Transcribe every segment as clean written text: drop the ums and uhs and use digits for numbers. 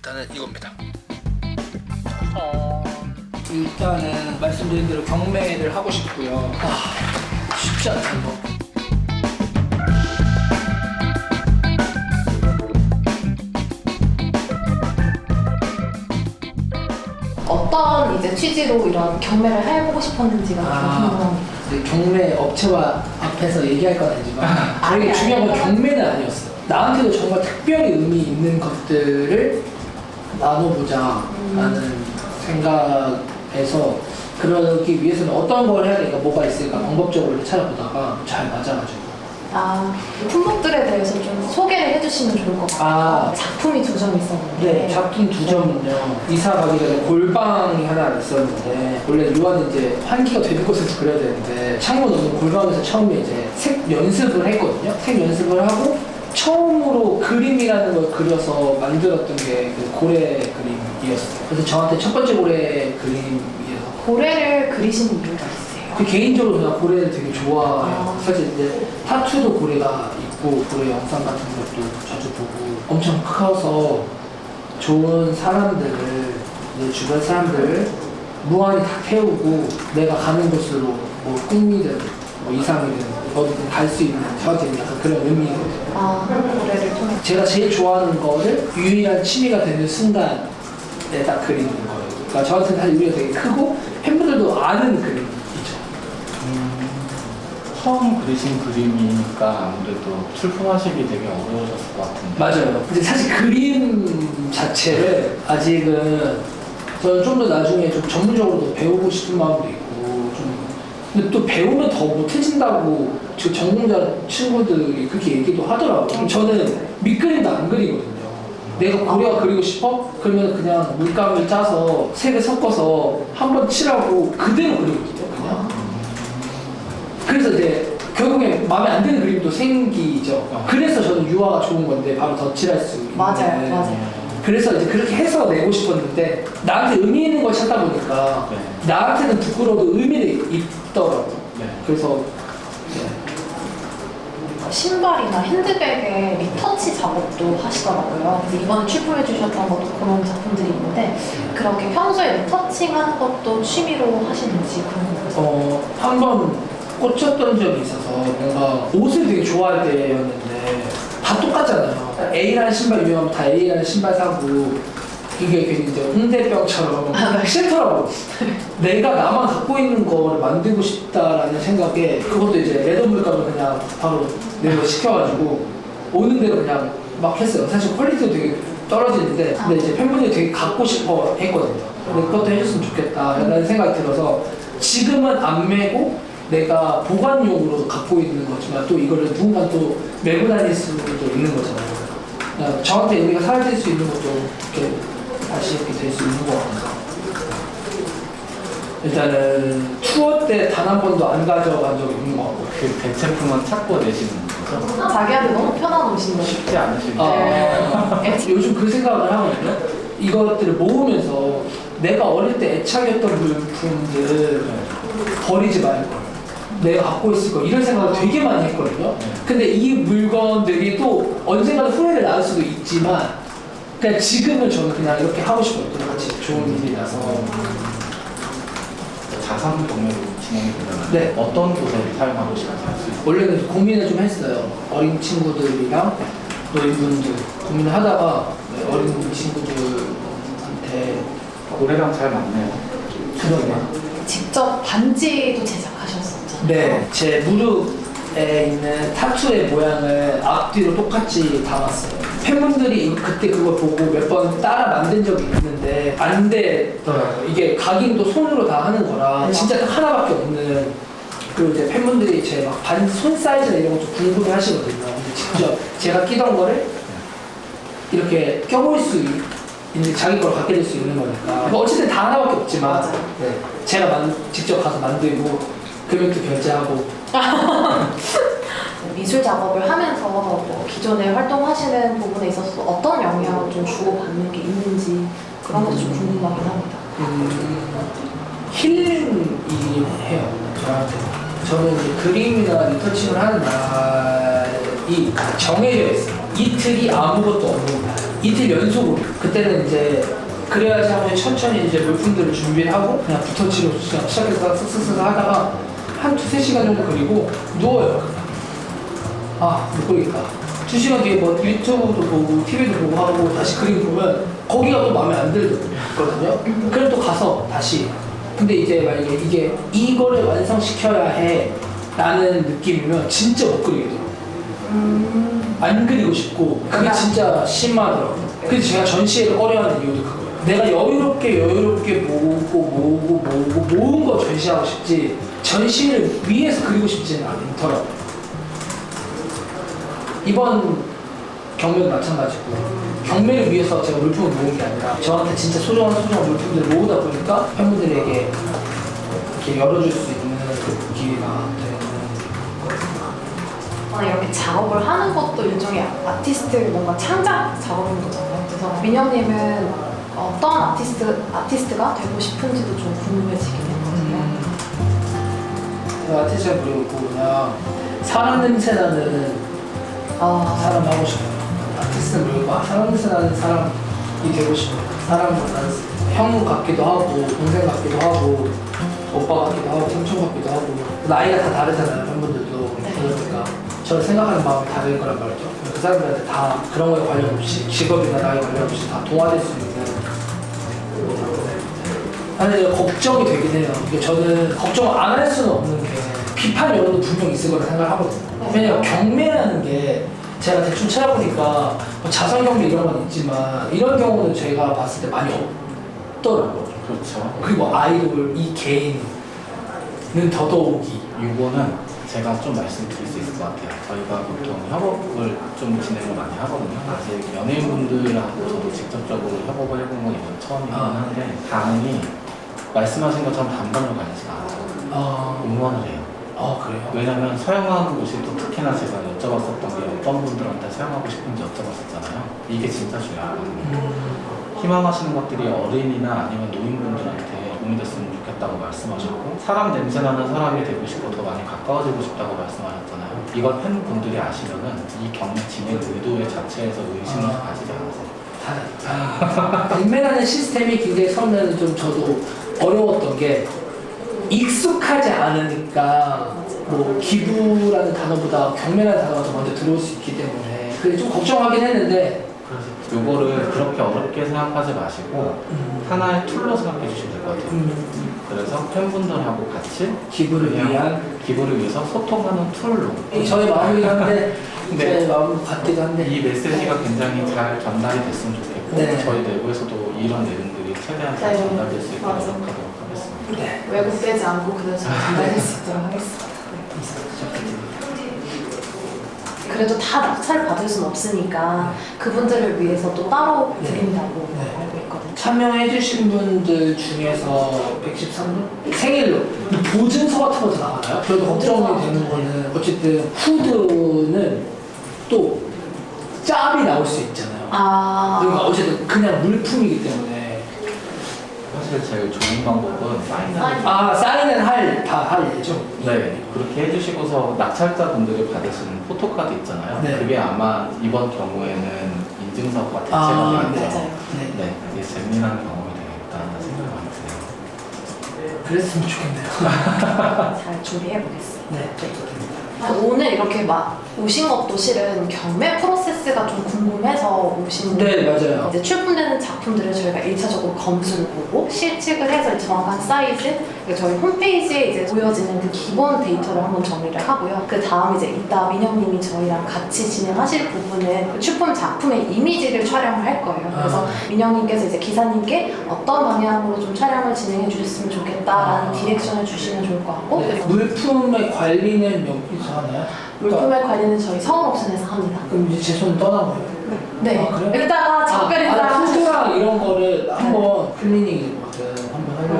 일단은 이겁니다. 일단은 말씀드린 대로 경매를 하고 싶고요. 쉽지 않다 이거. 어떤 이제 취지로 이런 경매를 해보고 싶었는지가 좀 궁금합니다. 경매 업체와 앞에서 얘기할 건 아니지만 되게 중요한 건 경매는 아니었어요. 나한테도 정말 특별히 의미 있는 것들을 나눠보자 라는 생각에서 그러기 위해서는 어떤 걸 해야 될까, 뭐가 있을까 방법적으로 찾아보다가 잘 맞아가지고. 품목들에 대해서 좀 소개를 해주시면 좋을 것 같아요. 작품이 2점 있었는데. 네, 작품 2점은요. 이사 가기 전에 골방이 하나 있었는데, 원래 유아는 이제 환기가 되는 곳에서 그려야 되는데, 창문 없는 골방에서 처음에 이제 색 연습을 했거든요. 색 연습을 하고, 처음으로 그림이라는 걸 그려서 만들었던 게 그 고래 그림이었어요. 그래서 저한테 첫 번째 고래 그림이어서. 고래를 그리신 이유가 있으세요? 그 개인적으로 그냥 고래를 되게 좋아해요. 사실 이제 타투도 고래가 있고 고래 영상 같은 것도 자주 보고 엄청 커서 좋은 사람들을, 내 주변 사람들을 무한히 다 태우고 내가 가는 곳으로 뭐 꿈이든 뭐 이상이든 어디든 갈 수 있는, 저한테는 약간 그런 의미거든요. 고래를 통해. 제가 제일 좋아하는 거를 유일한 취미가 되는 순간에 딱 그리는 거예요. 그러니까 저한테는 사실 의미가 되게 크고 팬분들도 아는 그림이죠. 처음 그리신 그림이니까 아무래도 출품하시기 되게 어려우셨을 것 같은데. 맞아요. 근데 사실 그림 자체를 아직은 저는 좀 더 나중에 좀 전문적으로 배우고 싶은 마음도 있고, 좀 근데 또 배우면 더 못해진다고 저 전공자 친구들이 그렇게 얘기도 하더라고요. 저는 밑그림도 안 그리거든요. 내가 고래가 그리고 싶어? 그러면 그냥 물감을 짜서 색을 섞어서 한 번 칠하고 그대로 그리거든요. 그냥. 그래서 이제 결국에 마음에 안 드는 그림도 생기죠. 그래서 저는 유화가 좋은 건데 바로 덧칠할 수 있는. 맞아요. 그래서 이제 그렇게 해서 내고 싶었는데 나한테 의미 있는 걸 찾다 보니까 나한테는 부끄러워도 의미는 있더라고요. 그래서 신발이나 핸드백에 리터치 작업도 하시더라고요. 그래서 이번에 출품해 주셨던 것도 그런 작품들이 있는데, 그렇게 평소에 리터칭하는 것도 취미로 하시는지 궁금해요. 한 번 꽂혔던 적이 있어서 뭔가 옷을 되게 좋아할 때였는데 다 똑같잖아요. A라는 신발 유명하면 다 A라는 신발 사고, 이게 괜히 이제 홍대병처럼 싫더라고. 내가 나만 갖고 있는 거를 만들고 싶다라는 생각에, 그것도 이제 레더 물감을 그냥 바로 내가 시켜가지고 오는 대로 그냥 막 했어요. 사실 퀄리티도 되게 떨어지는데, 근데 이제 팬분들이 되게 갖고 싶어 했거든요. 근데 그것도 해줬으면 좋겠다 라는 생각이 들어서 지금은 안 메고 내가 보관용으로 갖고 있는 거지만 또 이거를 누군가 또 메고 다닐 수도 있는 거잖아요. 그냥 저한테 의미가 사라질 수 있는 것도 이렇게 다시 이렇게 될 수 있는 것 같아서, 일단은 투어 때 단 한 번도 안 가져간 적이 없는 것 같고. 그 대체품은 찾고 내시는 거죠? 자기한테 너무 편한 옷인데. 쉽지 않으실 네. 요즘 그 생각을 하거든요. 이것들을 모으면서 내가 어릴 때 애착이었던 물품들을 버리지 말고 내가 갖고 있을 거, 이런 생각을 되게 많이 했거든요. 근데 이 물건들이 또 언젠가 후회를 낳을 수도 있지만, 그냥 지금은 저는 그냥 이렇게 하고 싶어요. 같이 좋은 일이라서. 자산 구매로 진행이 되면 네. 어떤 곳에 사용하고 싶으세요? 원래는 고민을 좀 했어요. 어린 친구들이랑 노인분들 고민을 하다가 어린 친구들한테. 고래랑 잘 맞네요. 그러네요. 직접 반지도 제작하셨었잖아요. 네, 제 무릎에 있는 타투의 모양을 앞뒤로 똑같이 담았어요. 팬분들이 그때 그걸 보고 몇 번 따라 만든 적이 있는데 안 되더라고요. 이게 각인도 손으로 다 하는 거라 진짜 딱 하나밖에 없는. 그리고 이제 팬분들이 제 막 손 사이즈나 이런 거 좀 궁금해 하시거든요. 근데 직접 제가 끼던 거를 이렇게 껴볼 수 있는, 자기 걸 갖게 될 수 있는 거니까. 어쨌든 다 하나밖에 없지만 네, 제가 직접 가서 만들고 금액도 결제하고. 미술 작업을 하면서 뭐 기존에 활동하시는 부분에 있어서 어떤 영향을 좀 주고받는 게 있는지 그런 것도 좀 궁금하긴 합니다. 힐링이 해요, 저한테. 저는 이제 그림이나 리터칭을 하는 날이 정해져 있어요. 이틀이 아무것도 없는 날. 이틀 연속으로 그때는 이제 그래야지 하면 천천히 이제 물품들을 준비를 하고 그냥 붓터치로 그냥 시작해서 쓱쓱쓱 하다가 한 2-3시간 정도 그리고 누워요. 못 그리겠다. 2시간 뒤에 뭐 유튜브도 보고 TV도 보고 하고 다시 그림 보면 거기가 또 마음에 안 들거든요. 그럼 또 가서 다시 근데 이제 만약에 이게 이거를 완성시켜야 해 라는 느낌이면 진짜 못 그리게 돼요. 안 그리고 싶고 그게 진짜 심하더라고요. 그래서 제가 전시회를 꺼려하는 이유도 그거예요. 내가 여유롭게 모은 거 전시하고 싶지 전시를 위해서 그리고 싶지는 않더라고요. 이번 경매도 마찬가지고 경매를 위해서 제가 물품을 모은 게 아니라 저한테 진짜 소중한 물품들을 모으다 보니까 팬분들에게 이렇게 열어줄 수 있는 그 기회가 되는 이렇게 작업을 하는 것도 일종의 아티스트의 뭔가 창작 작업인 거잖아요. 그래서 민영님은 어떤 아티스트가 되고 싶은지도 좀 궁금해지긴 했거든요. 제가 아티스트를 부르고 그냥 사람 냄새 나는 사람 하고 싶어요. 아티스트는 모르고 사람 냄새 나는 사람이 되고 싶어요. 사람 만나는 형 같기도 하고 동생 같기도 하고 오빠 같기도 하고 삼촌 같기도 하고 나이가 다 다르잖아요. 팬분들도 그러니까 저를 생각하는 마음이 다른 거란 말이죠. 그 사람들한테 다 그런 거에 관련 없이 직업이나 나이 관련 없이 다 동화될 수 있는 사실 걱정이 되긴 해요. 이게 저는 걱정을 안 할 수는 없는 게 비판 여론도 분명 있을 거라 생각을 하거든요. 왜냐면 경매라는 게 제가 대충 찾아보니까 뭐 자선 경매 이런 건 있지만 이런 경우는 제가 봤을 때 많이 없더라고요. 그렇죠. 그리고 아이돌 이 개인은 더더욱이 이거는 제가 좀 말씀드릴 수 있을 것 같아요. 저희가 보통 협업을 좀 진행을 많이 하거든요. 아직 연예인분들하고 저도 직접적으로 협업을 해본 건 이번 처음이긴 한데 반응이 말씀하신 것처럼 반반으로 가지가 않아요. 응원을 해요. 그래요? 왜냐면 사용하는 곳이 또 특히나 제가 여쭤봤었던 게 어떤 분들한테 사용하고 싶은지 여쭤봤었잖아요. 이게 진짜 중요하거든요. 희망하시는 것들이 어린이나 아니면 노인분들한테 도움이 됐으면 좋겠다고 말씀하셨고 사람 냄새나는 사람이 되고 싶고 더 많이 가까워지고 싶다고 말씀하셨잖아요. 이걸 팬분들이 아시면은 이 경매 진행 의도의 자체에서 의심을 가지지 않으세요. 경매라는 시스템이 굉장히 처음에는 좀 저도 어려웠던 게 익숙하지 않으니까 뭐 기부라는 단어보다 경매라는 단어가 더 먼저 들어올 수 있기 때문에 그게 좀 걱정하긴 했는데 요거를 그렇게 어렵게 생각하지 마시고 하나의 툴로 생각해 주시면 될 것 같아요. 그래서 팬분들하고 같이 기부를 위해서 소통하는 툴로 저의 마음이긴 한데 네. 제 마음 같기도 한데 이 메시지가 굉장히 잘 전달이 됐으면 좋겠고 네. 저희 내부에서도 이런 내용들이 최대한 잘 전달될 수 있도록 노력하도록 하겠습니다. 네. 왜곡되지 않고 그대로 잘 전달될 수 있도록 하겠습니다. 그래도 다 낙찰을 받을 수는 없으니까 그분들을 위해서 또 따로 드린다고 알고 있거든요. 참여해주신 분들 중에서 113분? 생일로 보증서 같은 것도 나가나요? 그래도 걱정이 되는 거는 어쨌든 후드는 또 짭이 나올 수 있잖아요. 그러니까 어쨌든 그냥 물품이기 때문에 사실 제일 좋은 방법은 사인을 사인은 다 할 예정. 네, 그렇게 해주시고서 낙찰자분들이 받으시는 포토카드 있잖아요. 네. 그게 아마 이번 경우에는 인증서가 대체가 되는데 맞아요. 네, 이게 재미난 경험이 되겠다는 생각이 많이 드네요. 그랬으면 좋겠네요. 잘 준비해 보겠습니다. 네. 오늘 이렇게 막 오신 것도 실은 경매 프로세스가 좀 궁금해서 오신 네, 맞아요. 이제 출품되는 작품들을 저희가 1차적으로 검수를 보고 실측을 해서 정확한 사이즈 저희 홈페이지에 이제 보여지는 그 기본 데이터를 한번 정리를 하고요. 그 다음 이제 이따 민영님이 저희랑 같이 진행하실 부분은 그 출품 작품의 이미지를 촬영을 할 거예요. 그래서 민영님께서 이제 기사님께 어떤 방향으로 좀 촬영을 진행해 주셨으면 좋겠다라는 디렉션을 주시면 좋을 것 같고 네. 그리고 물품의 관리는 여기서 하나요? 물품의 관리는 저희 서울옵션에서 합니다. 그럼 이제 제 손 떠난 거예요? 네. 그래요? 여기다가 작별인사랑 후드랑 이런 거를 한번 클리닝이거든 한번 하려고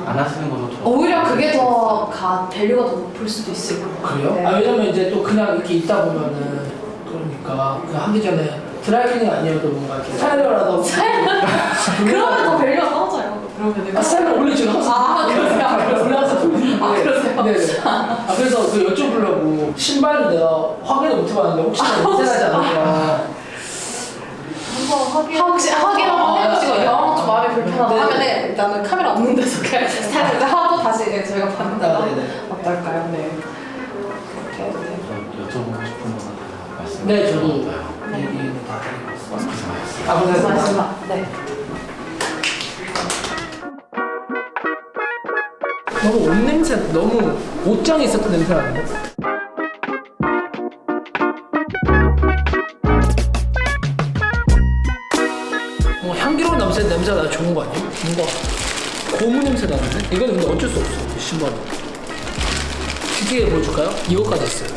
안 하시는 것도 좋아요. 오히려 그게 더 밸류가 더 높을 수도 있을 것 같아요. 그래요? 왜냐면 이제 또 그냥 이렇게 있다 보면은 그러니까 그냥 하기 전에 드라이클리닝 아니어도 뭔가 이렇게 스타일러라도 그러면 더 밸류가 떨어져요. 그러면은 스타일러 원래 지금 항상 그러세요? 올라가서 돌리는데 그러세요? 네네. 그래서 그 여쭤보려고 신발도 내가 확인을 못 해봤는데 혹시나 냄새 나지 않을까 혹시 확인 한번 해보시고 영어 좀 마음이 불편하다 네. 하면은 일단은 카메라 없는 데서 그냥 스타일을 하고 다시 이제 저희가 받는 거 네네. 어떨까요? 네. 그렇게 해도 돼요. 여쭤보고 싶은 거는 말씀. 네, 저도 네. 얘기는 다 드리고 마스크 생각했어요. 아, 고생하셨습니다. 고맙습니다. 네. 너무 옷 냄새, 너무 옷장에 있었던 냄새 나는데? 향기로운 냄새가 나 좋은 거 아니에요? 뭔가 고무 냄새 나는데? 이건 근데 어쩔 수 없어, 신발은. 쉽게 보여줄까요? 이거까지 있어요.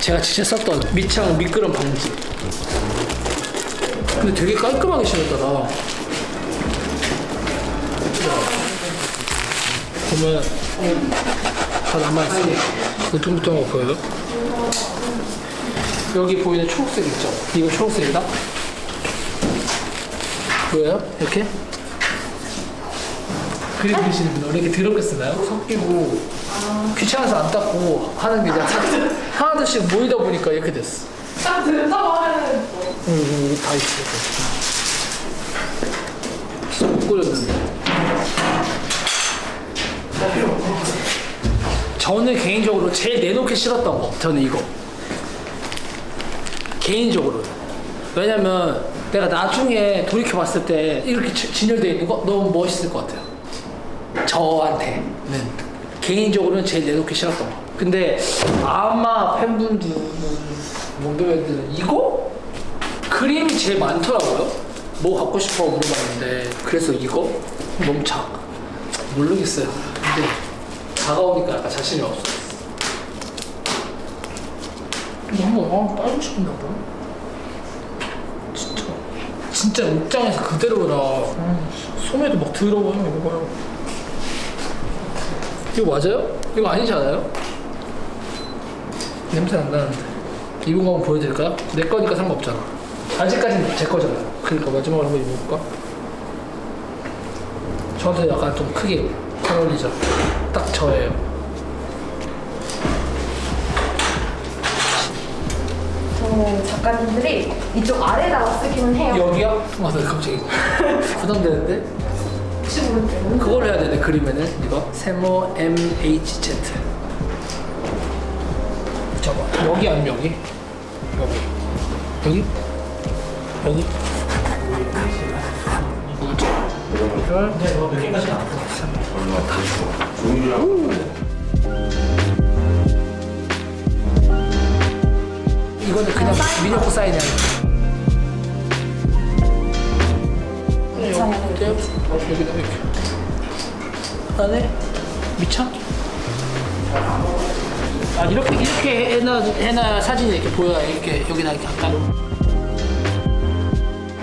제가 진짜 썼던 밑창 미끄럼 방지. 근데 되게 깔끔하게 신었더라. 보면 다 남아있어요. 우퉁부퉁한 거 보여요? 여기 보이는 초록색 있죠? 이거 초록색이다? 보여요? 이렇게? 그림 그리시는 분 원래 이렇게 더럽게 쓰나요? 섞이고 귀찮아서 안 닦고 하는 게 그냥 하나둘씩 모이다 보니까 이렇게 됐어. 딱 들다고 하면은 다 있어요. 못 그렸는데. 저는 개인적으로 제일 내놓기 싫었던 거 저는 이거 개인적으로. 왜냐면 내가 나중에 돌이켜 봤을 때 이렇게 진열되어 있는 거 너무 멋있을 것 같아요. 저한테는 개인적으로는 제일 내놓기 싫었던 거. 근데 아마 팬분들은 몽베베들은 이거? 그림이 제일 많더라고요. 뭐 갖고 싶어 물어봤는데 그래서 이거? 너무 모르겠어요. 근데 다가오니까 약간 자신이 없어. 너무 빨리 싶나 봐. 진짜 옷장에서 그대로라. 소매도 막 더러워요. 이거 봐요. 이거 맞아요? 이거 아니지 않아요? 냄새 안 나는데. 입은 거 한번 보여드릴까요? 내 거니까 상관없잖아. 아직까지는 제 거잖아요. 그러니까 마지막으로 한번 입어볼까? 저한테 약간 좀 크게 잘 어울리죠? 딱 저예요. 저는 작가님들이 이쪽 아래다가 쓰기는 해요. 여기요? 나 갑자기 부담되는데? 혹시 모르겠어요. 그걸 해야 되네, 그림에는. 이거 세모 MHZ. 잠깐, 여기 아니면 여기? 여기? 여기? 이걸 느낌까지 안 이거는 그냥 민혁 사인이 아니야. 여기다 이렇게. 안에 밑창? 아 이렇게 해놔 사진이 이렇게 보여야 이렇게 여기다 이렇게 약간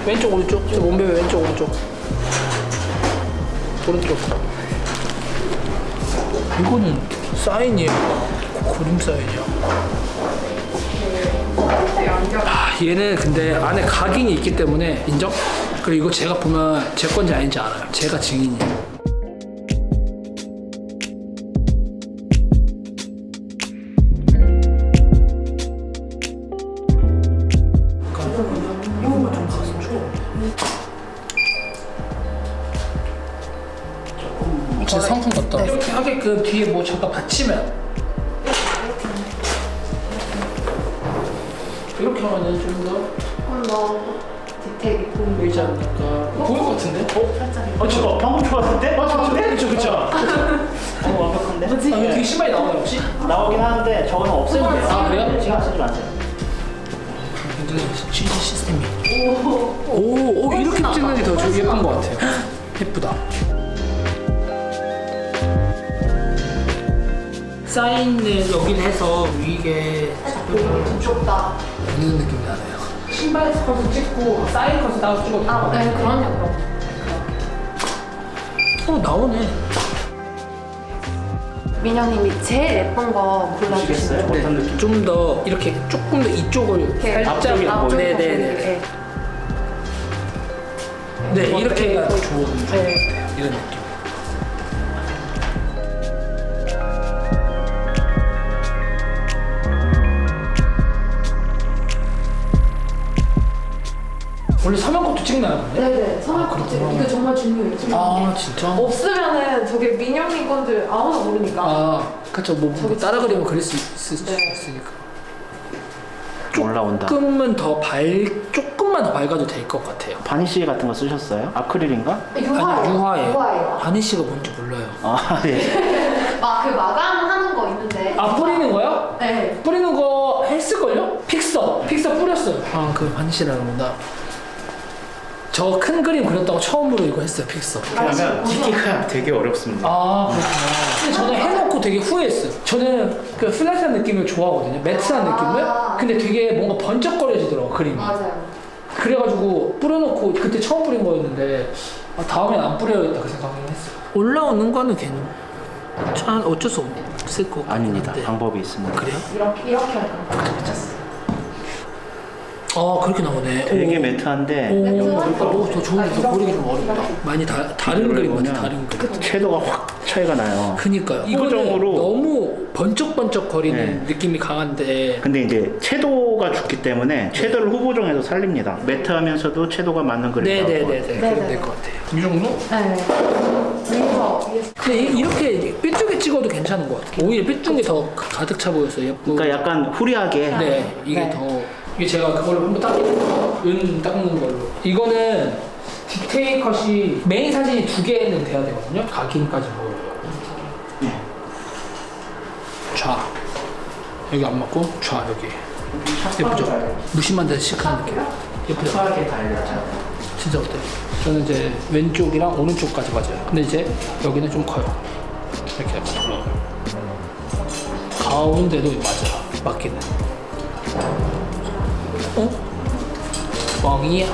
왼쪽 오른쪽 저 몸베베 왼쪽 오른쪽 이거는 사인이에요. 그림 사인이야. 아, 얘는 근데 안에 각인이 있기 때문에 인정? 그리고 이거 제가 보면 제 건지 아닌지 알아요. 제가 증인이에요. 진짜 상품 같다. 이렇게 하게끔 뒤에 뭐 잠깐 받치면 이렇게 하면은 좀더 디테일 있고 보이지 않을까? 보일 것 같은데? 살짝 저거 방금 좋았을 때? 맞췄는데? 그쵸. 너무 완벽한데? 아, 이거 되게 신발이 나오나요 혹시? 나오긴 하는데 저거는 없애면 돼요. 아, 그래요? 신경 쓰지 마세요. 굉장히 취지 시스템이. 오, 이렇게 찍는 게 더 예쁜 것 같아요. 예쁘다. 사인을 여기를 해서 위에 좀 좁다. 이런 느낌이 나네요. 신발 컷을 찍고 사인 컷을 따로 찍어도 아, 네, 그럼요. 나오네. 민영님이 제일 예쁜 거 보시겠어요? 골라주시면 어떤 느낌? 좀 더 이렇게 조금 더 이쪽을 이렇게 살짝 앞쪽이 앞쪽으로 네네네. 네 이렇게가 좋은 것 같아요. 이런 느낌. 원래 서면 것도 찍나요 근데? 네네. 성악 그렇구나. 이거 정말 중요해요. 아 진짜? 없으면은 저게 민영이 건줄 아무도 모르니까. 아 그쵸 뭐 저기 따라 진짜. 그리면 그릴 수 있으니까 올라온다. 조금만 더 밝아도 될 것 같아요. 바니쉬 같은 거 쓰셨어요? 아크릴인가? 유화예요. 아니 유화예요. 유화예요. 바니 씨가 뭔지 몰라요. 아, 예. 그 마감하는 거 있는데. 아 뿌리는 거요? 네. 뿌리는 거 했을걸요? 픽서 뿌렸어요. 아 그 바니 씨라는구나. 저 큰 그림 그렸다고 처음으로 이거 했어요 픽서. 하면 찍기가 되게 어렵습니다. 아 그렇구나. 근데 저는 해놓고 되게 후회했어요. 저는 그 플랫한 느낌을 좋아하거든요. 매트한 느낌을. 근데 되게 뭔가 번쩍거려지더라고 그림이. 맞아요. 그래가지고 뿌려놓고 그때 처음 뿌린 거였는데 다음엔 안 뿌려야겠다 그 생각을 했어요. 올라오는 거는 걔는 참 어쩔 수 없을 것 아닙니다. 같은데. 방법이 있습니다. 그래요? 이렇게 할까요? 아 그렇게 나오네. 되게 오. 매트한데 더 좋은데 더 고르기 좀 어렵다. 많이 다른 그림 같아 다른 그림. 채도가 확 차이가 나요. 그니까요. 이거는 후보정으로- 너무 번쩍번쩍 거리는 네. 느낌이 강한데 근데 이제 채도가 죽기 때문에 채도를 후보정에서 살립니다. 매트하면서도 채도가 맞는 그림이 나올 것 같아요. 네네네네 그럼 될 것 같아요. 이 정도? 네. 위에서 근데 이렇게 삐뚤게 찍어도 괜찮은 것 같아요. 오히려 삐뚤게 더 가득 차 보여서 예쁘고. 그러니까 약간 후리하게 네, 이게 네. 더 이게 제가 그걸로 한번 은 닦는 걸로. 이거는 디테일 컷이 메인 사진이 2개는 돼야 되거든요. 각인까지 보여요. 네. 좌 여기 안 맞고 좌 여기 예쁘죠? 무심한 데 시크한 느낌. 예쁘죠? 편하게 달렸죠. 진짜 어때요? 저는 이제 왼쪽이랑 오른쪽까지 맞아요. 근데 이제 여기는 좀 커요. 이렇게 약간 돌아가요. 가운데도 맞아. 맞기는. 어? 뻥이야.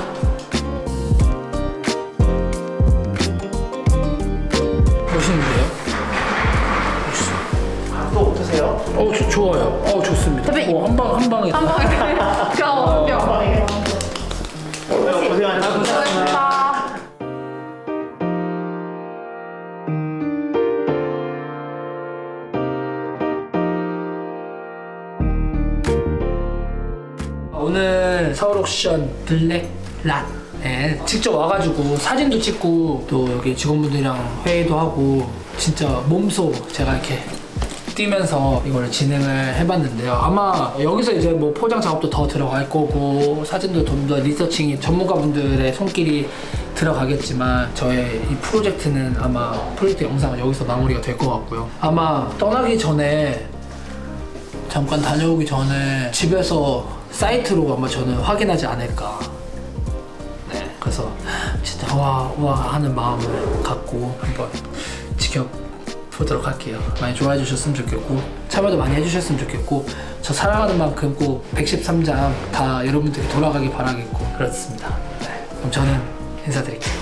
멋있는데요? 멋있어. 또 어떠세요? 좋아요. 좋습니다. 대표님. 한 방에. 한 방에 그럼 뿅. 고생하셨습니다. 오늘 서울 옥션 블랙랏 직접 와가지고 사진도 찍고 또 여기 직원분들이랑 회의도 하고 진짜 몸소 제가 이렇게 뛰면서 이걸 진행을 해봤는데요. 아마 여기서 이제 뭐 포장 작업도 더 들어갈 거고 사진도 좀 더 리서칭이 전문가분들의 손길이 들어가겠지만 저의 이 프로젝트는 아마 프로젝트 영상은 여기서 마무리가 될 것 같고요. 아마 떠나기 전에 잠깐 다녀오기 전에 집에서 사이트로 아마 저는 확인하지 않을까. 네, 그래서 진짜 와 하는 마음을 갖고 한번 지켜보도록 할게요. 많이 좋아해 주셨으면 좋겠고 참여도 많이 해주셨으면 좋겠고 저 사랑하는 만큼 꼭 113장 다 여러분들이 돌아가길 바라겠고 그렇습니다. 네, 그럼 저는 인사드릴게요.